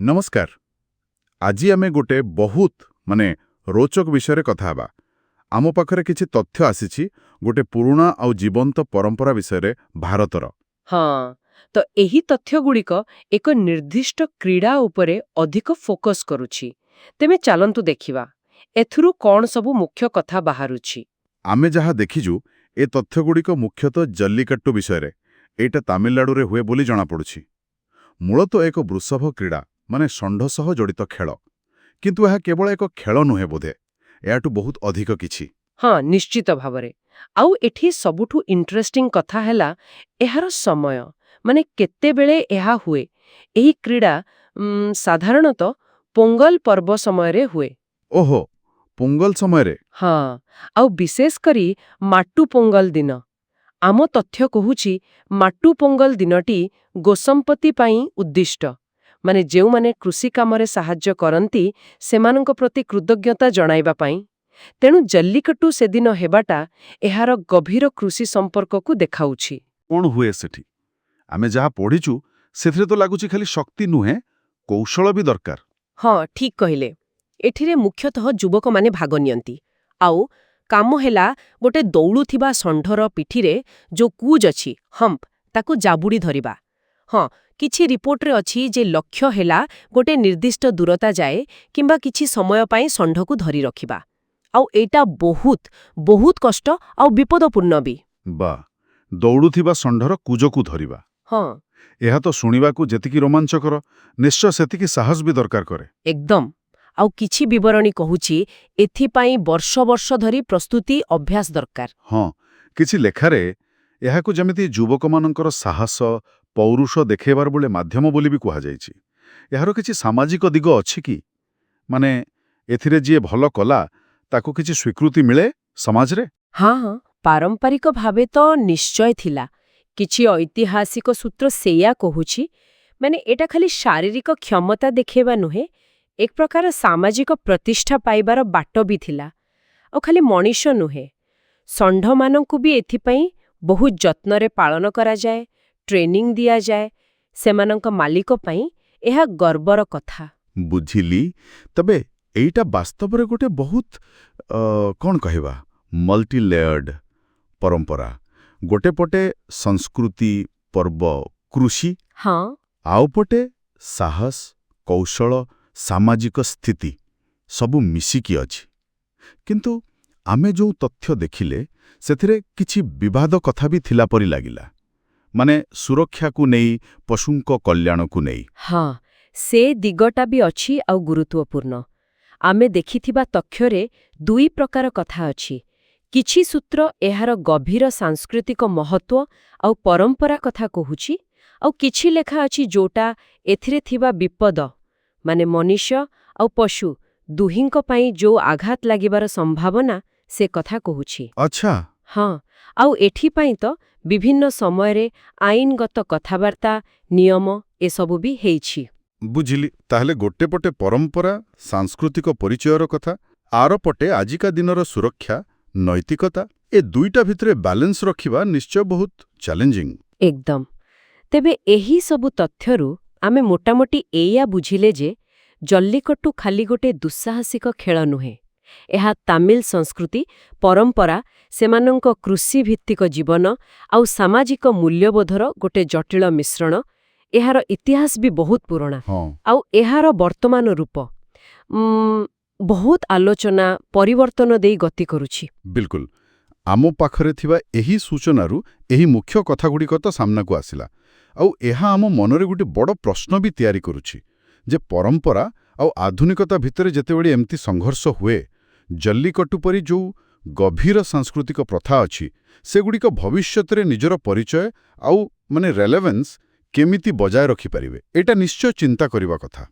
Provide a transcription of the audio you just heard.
नमस्कार। आज आमे गोटे बहुत रोचक विषय कथा हेबा। आम पाखरे किछि तथ्य आसीछि गोटे पुराना आउ जीवंत परंपरा विषय भारतर। हाँ, तो एही तथ्यगुड़िक एक निर्दिष्ट क्रीड़ा उपरे अधिक फोकस करुछि। तेमे चालंतु देखिबा एथुरु कौन सबु मुख्य कथा बाहरुछि। आमे जहा देखिजु ए तथ्यगुड़िक मुख्यतः जल्लीकट्टू विषय एटा तामिलनाडु रे हुए बोली जଣା पड़ुछि। मूलतः एक वृषभ क्रीड़ा माने षंढ सह जड़ित खेल, किंतु यह केवल एक खेल नुहे बोधे, याटू बहुत अधिक किछि। हाँ, निश्चित भावरे। आउ एठी सबुठु इंटरेस्टिंग कथा हैला एहार समय, माने केते बेले एहा हुए। एही क्रीड़ा साधारणतः पोंगल पर्व समय रे हुए। ओहो, पोंगल समय रे? हाँ, आउ विशेष करी माट्टू पोंगल दिन। आम तथ्य कहुछि माट्टू पोंगल दिनटी गोसंपत्ति पाई उद्दिष्ट, माने जेउ माने कृषि कामरे साहाय्य करंती सेमानंक प्रति कृतज्ञता जणाइबा पाई। तेणु जल्लीकट्टू सेदिन हेबाटा एहार गभीर कृषि संपर्क को देखाउछि। कौन हुए सेठी? आमे जहा पढ़िचु सेथिरे तो लागुछि खाली शक्ति नुहे, कौशल भी दरकार। हाँ, ठीक कहिले। एठिरे मुख्यतः युवक माने भाग नियंती। आउ काम हेला गोटे दौड़ुथिबा षंढर पिठिरे जो कूज अछि हम्प ताकू जाबुड़ी धरिबा। हाँ, किछि रिपोर्टरे अछि जे लक्ष्य हेला गोटे निर्दिष्ट दूरता जाए किंबा किछि समय पाई षंढकू धरि रखिबा। आउ एटा बहुत बहुत कष्ट आउ विपदपूर्ण भी। बा दौड़ुथिबा षंढर कूजकू धरिबा। हाँ, एहा तो सुनिबाकू जेतिकी रोमांचकर, निश्चय सेतिकी साहस भी दरकार करे। एकदम। आउ किछि विवरणी कहुछि एथिपाई वर्ष वर्ष धरि प्रस्तुति अभ्यास दरकार। हाँ, किछि लेखारे एहाकू जेमिति युवकमानंकर साहस पौरुष देखेबार बोले माध्यम बोली भी कुहा जाइछि। एहारो किछि सामाजिक दिग अछि कि? माने एथिरे जिए भल कला ताकू किछि स्वीकृति मिले समाज रे? हाँ, पारंपरिक भावे तो निश्चय थिला। किछि ऐतिहासिक सूत्र सेया कहुछि, माने एटा खाली शारीरिक क्षमता देखेबा नुहे, एक प्रकार सामाजिक प्रतिष्ठा पाइबार बाट भी थिला। और खाली मनीष नुहे, षंढमानंकु भी एथिपाई बहुत जत्नरे पालन करा जाए, ट्रेनिंग दिया जाए। सेमानंक मालिक पाई एहा गर्वर कथा। बुझिली। तबे एइटा वास्तव रे गोटे बहुत कौन कहबा मल्टी लेयर्ड परंपरा। गोटे पटे संस्कृति पर्व कृषि, हाँ, आउ पटे साहस कौशल सामाजिक स्थिति सबु मिसिकी अछि। किंतु आमे जो तथ्य देखिले सेथिरे किछि विवाद कथा भी थिला परि लागिला, माने सुरक्षा को नहीं पशुंक कल्याण को नहीं। हाँ, से दिगटा भी अछि आउ गुरुत्वपूर्ण। आमे देखिथिबा तथ्यरे दुई प्रकार कथा अछि। किछि सूत्र एहार गभीर सांस्कृतिक महत्व आउ परंपरा कथा कहुछि, आउ किछि लेखा अछि जोटा एथिरे थिबा विपद, माने मनुष्य आउ पशु दुहिंक पाई जो आघात लागिबार संभावना से कथा कहुछि। अच्छा। हाँ, आउ एठी पाई तो विभिन्न समयरे आईनगत कथाबार्ता नियम एसबु भी हेइछि। बुझिली। ताहले गोटे पटे परंपरा सांस्कृतिक परिचयर कथा, आर पटे आजिका दिनर सुरक्षा नैतिकता, ए दुईटा भितरे बैलेंस रखिबा निश्चय बहुत चैलेंजिंग। एकदम। तेबे एही सबु तथ्यरु आमे मोटामोटी एया बुझिले जे जल्लीकट्टू खाली गोटे दुस्साहसिक खेल नुहे। एहा तामिल संस्कृति परंपरा सेमानंक कृषि भित्तिक जीवन आउ सामाजिक मूल्यबोधर गोटे जटिल मिश्रण। एहार इतिहास भी बहुत पुराना। हाँ। आउ एहार वर्तमान रूप बहुत आलोचना परिवर्तन देई गति करुछि। बिल्कुल। आमो पाखरे थिबा एही सूचनारू एही मुख्य कथागुड़िक तो सामना को आसिला। आउ एहा आमो मनरे गोटे बड़ प्रश्न भी तैयारी करुछि जे परंपरा आउ आधुनिकता भितरे जेतेबेले एमती संघर्ष हुए, जल्लीकट्टू परी जो गभीर सांस्कृतिक प्रथा अछि सेगुड़िक भविष्यत रे निजर परिचय आउ माने रेलेवेंस केमिति बजाय रखि परिबे, एटा निश्चय चिंता करिबा कथा।